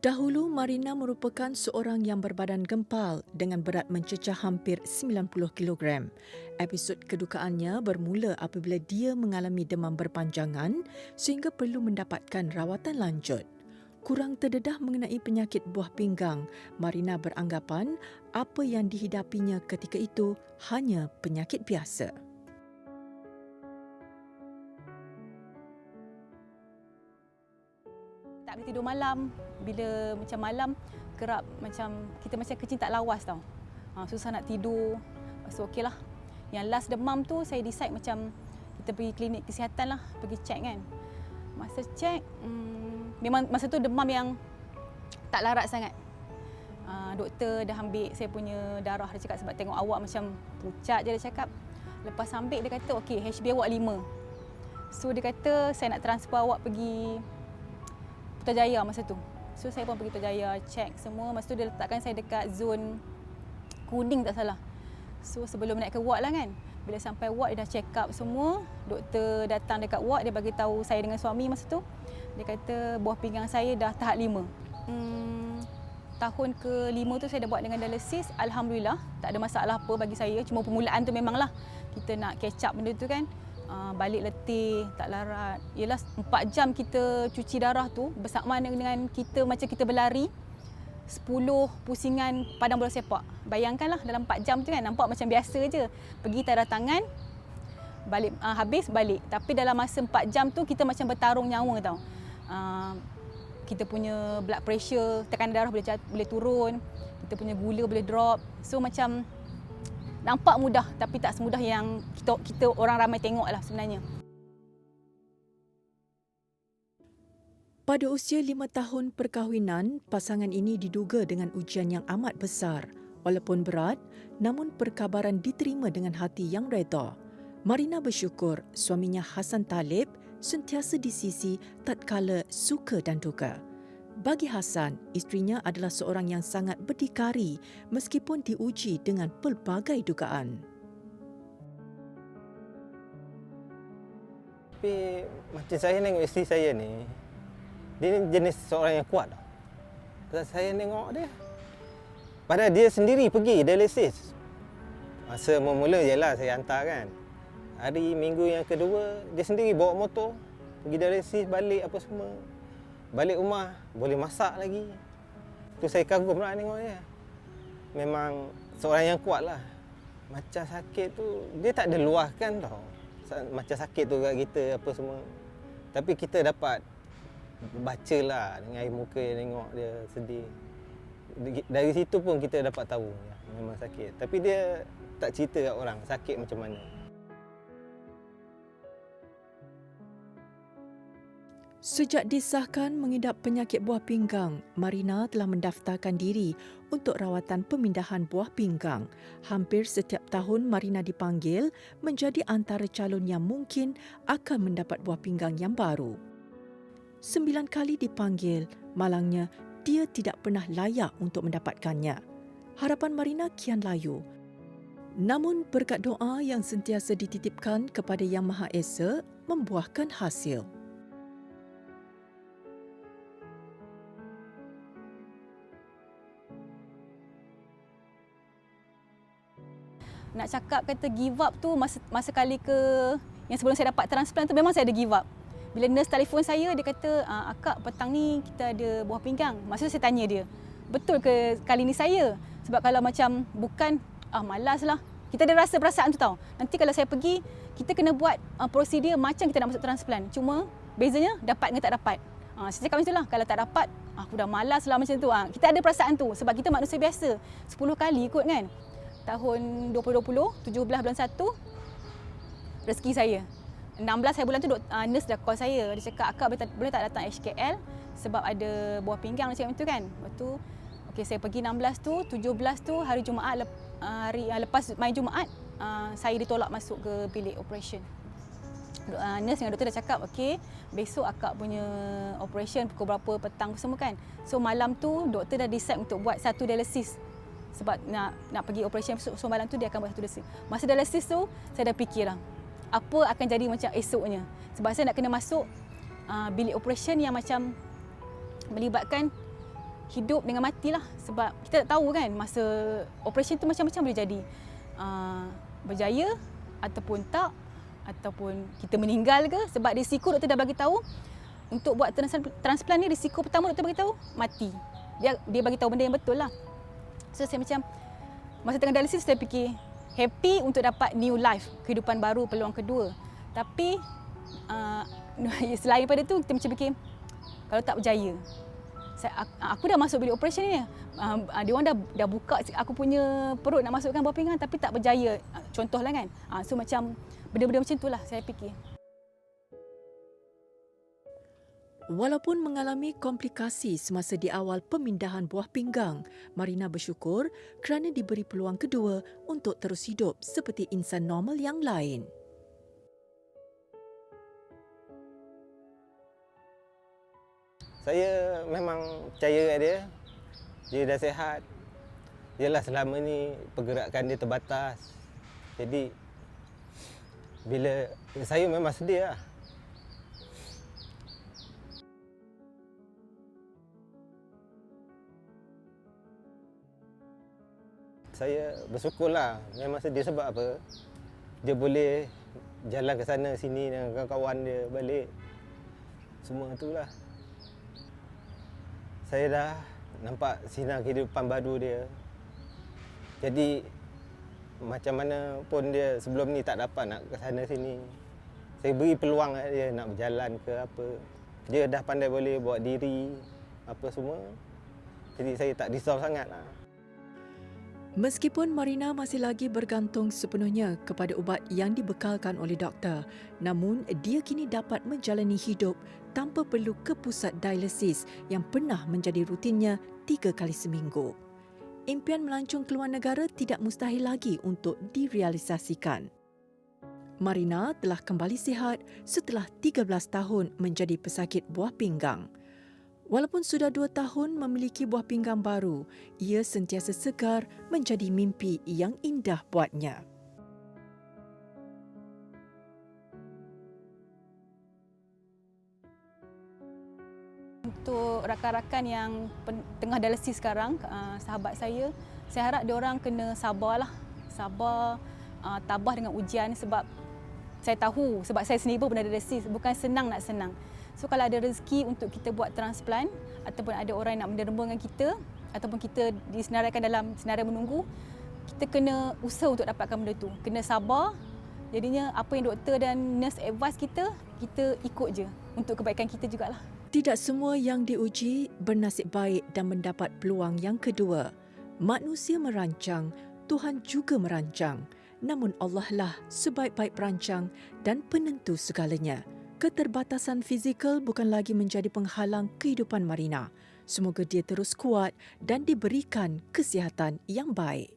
Dahulu, Marina merupakan seorang yang berbadan gempal dengan berat mencecah hampir 90 kilogram. Episod kedukaannya bermula apabila dia mengalami demam berpanjangan sehingga perlu mendapatkan rawatan lanjut. Kurang terdedah mengenai penyakit buah pinggang, Marina beranggapan apa yang dihidapinya ketika itu hanya penyakit biasa. Tak boleh tidur malam. Bila macam malam, kerap macam kita macam kencing tak lawas tau. Susah nak tidur. Lepas tu okeylah. Yang last demam tu saya decide macam kita pergi klinik kesihatan lah, pergi check kan. Masa check, memang masa tu demam yang tak larat sangat. Doktor dah ambil saya punya darah, dia cakap sebab tengok awak macam pucat je, dia cakap. Lepas ambil dia kata okey, HB awak 5. So dia kata saya nak transfer awak pergi Putrajaya masa tu. So saya pun pergi Putrajaya, check semua. Masa tu dia letakkan saya dekat zon kuning tak salah. So sebelum naik ke ward lah kan. Bila sampai ward dia dah check up semua. Doktor datang dekat ward, dia bagi tahu saya dengan suami masa tu. Dia kata buah pinggang saya dah tahap 5. Tahun ke-5 tu saya dah buat dengan dialisis. Alhamdulillah, tak ada masalah apa bagi saya. Cuma permulaan tu memanglah kita nak catch up benda tu kan. Balik letih, tak larat. Yelah 4 jam kita cuci darah tu bersamaan dengan kita macam kita berlari 10 pusingan padang bola sepak. Bayangkanlah dalam 4 jam tu kan, nampak macam biasa je. Pergi tanda tangan, balik habis balik. Tapi dalam masa 4 jam tu kita macam bertarung nyawa tau. Kita punya blood pressure, tekanan darah boleh turun, kita punya gula boleh drop. So macam nampak mudah tapi tak semudah yang kita orang ramai tengok lah sebenarnya. Pada usia 5 tahun perkahwinan, pasangan ini diduga dengan ujian yang amat besar. Walaupun berat, namun perkabaran diterima dengan hati yang reda. Marina bersyukur suaminya Hassan Talib sentiasa di sisi tatkala suka dan duka. Bagi Hassan, isterinya adalah seorang yang sangat berdikari meskipun diuji dengan pelbagai dugaan. Tapi macam saya tengok isteri saya ni, dia ni jenis seorang yang kuat. Kalau saya tengok dia, padahal dia sendiri pergi dialisis. Masa mula-mula je lah saya hantar kan. Hari minggu yang kedua, dia sendiri bawa motor, pergi dialisis, balik apa semua. Balik rumah, boleh masak lagi. Tu saya kagum lah tengok dia. Memang seorang yang kuat lah. Macam sakit tu, dia tak ada luahkan tau. Macam sakit tu kat kita apa semua. Tapi kita dapat baca lah dengan air muka tengok dia sedih. Dari situ pun kita dapat tahu memang sakit. Tapi dia tak cerita kat orang sakit macam mana. Sejak disahkan mengidap penyakit buah pinggang, Marina telah mendaftarkan diri untuk rawatan pemindahan buah pinggang. Hampir setiap tahun Marina dipanggil menjadi antara calon yang mungkin akan mendapat buah pinggang yang baru. 9 kali dipanggil, malangnya dia tidak pernah layak untuk mendapatkannya. Harapan Marina kian layu. Namun berkat doa yang sentiasa dititipkan kepada Yang Maha Esa membuahkan hasil. Nak cakap kata give up tu masa kali yang sebelum saya dapat transplant tu memang saya ada give up. Bila nurse telefon saya, dia kata, "Akak, petang ni kita ada buah pinggang." Masa tu saya tanya dia, "Betul ke kali ni saya?" Sebab kalau macam bukan, malas lah. Kita ada rasa perasaan tu tau. Nanti kalau saya pergi, kita kena buat prosedur macam kita nak masuk transplant. Cuma bezanya dapat dengan tak dapat. Saya cakap macam itulah, kalau tak dapat, aku dah malas lah macam tu. Kita ada perasaan tu sebab kita manusia biasa. 10 kali ikut kan. Tahun 2020, 17 bulan 1, rezeki saya. 16 hari bulan tu nurse dah call saya. Dia cakap, "Akak boleh tak datang HKL sebab ada buah pinggang," dia cakap macam tu kan. Lepas tu, okey, saya pergi 16 tu, 17 tu hari Jumaat, hari lepas main Jumaat, saya ditolak masuk ke bilik operation. Nurse dengan doktor dah cakap, "Okey, besok akak punya operation pukul berapa petang semua kan." So malam tu doktor dah decide untuk buat satu dialisis. Sebab nak pergi operation so malam tu dia akan buat satu dialisis. Masa dialisis tu saya dah fikir lah apa akan jadi macam esoknya. Sebab saya nak kena masuk bilik operation yang macam melibatkan hidup dengan mati lah. Sebab kita tak tahu kan masa operation tu macam-macam boleh jadi. Berjaya ataupun tak, ataupun kita meninggal ke, sebab risiko doktor dah bagi tahu untuk buat transplant ni, risiko pertama doktor bagi tahu mati. Dia bagi tahu benda yang betul lah. So saya macam masa tengah dialisis saya fikir happy untuk dapat new life, kehidupan baru, peluang kedua. Tapi selain pada tu kita macam fikir kalau tak berjaya, aku dah masuk bilik operation ni. Dia orang dah buka aku punya perut nak masukkan buah pinggang tapi tak berjaya. Contohlah kan. So macam benda-benda macam itulah saya fikir. Walaupun mengalami komplikasi semasa di awal pemindahan buah pinggang, Marina bersyukur kerana diberi peluang kedua untuk terus hidup seperti insan normal yang lain. Saya memang percaya kat dia. Dia dah sihat. Yalah selama ni pergerakan dia terbatas. Jadi bila saya memang sedih lah. Saya bersyukurlah. Memang sedih sebab apa? Dia boleh jalan ke sana sini dengan kawan-kawan dia balik. Semua itulah. Saya dah nampak sinar kehidupan baru dia. Jadi macam mana pun dia sebelum ni tak dapat nak ke sana sini, saya beri peluang kat dia nak berjalan ke apa. Dia dah pandai boleh bawa diri apa semua. Jadi saya tak risau sangatlah. Meskipun Marina masih lagi bergantung sepenuhnya kepada ubat yang dibekalkan oleh doktor, namun dia kini dapat menjalani hidup tanpa perlu ke pusat dialisis yang pernah menjadi rutinnya 3 kali seminggu. Impian melancong keluar negara tidak mustahil lagi untuk direalisasikan. Marina telah kembali sihat setelah 13 tahun menjadi pesakit buah pinggang. Walaupun sudah 2 tahun memiliki buah pinggang baru, ia sentiasa segar menjadi mimpi yang indah buatnya. Untuk rakan-rakan yang tengah dialisis sekarang, sahabat saya harap diorang kena sabarlah. Sabar, tabah dengan ujian sebab saya tahu, sebab saya sendiri pun pernah dialisis, bukan senang nak senang. So kalau ada rezeki untuk kita buat transplant ataupun ada orang yang nak menderma dengan kita ataupun kita disenaraikan dalam senarai menunggu, kita kena usaha untuk dapatkan benda tu. Kena sabar. Jadinya apa yang doktor dan nurse advise kita ikut je untuk kebaikan kita jugalah. Tidak semua yang diuji bernasib baik dan mendapat peluang yang kedua. Manusia merancang, Tuhan juga merancang. Namun Allah lah sebaik-baik perancang dan penentu segalanya. Keterbatasan fizikal bukan lagi menjadi penghalang kehidupan Marina. Semoga dia terus kuat dan diberikan kesihatan yang baik.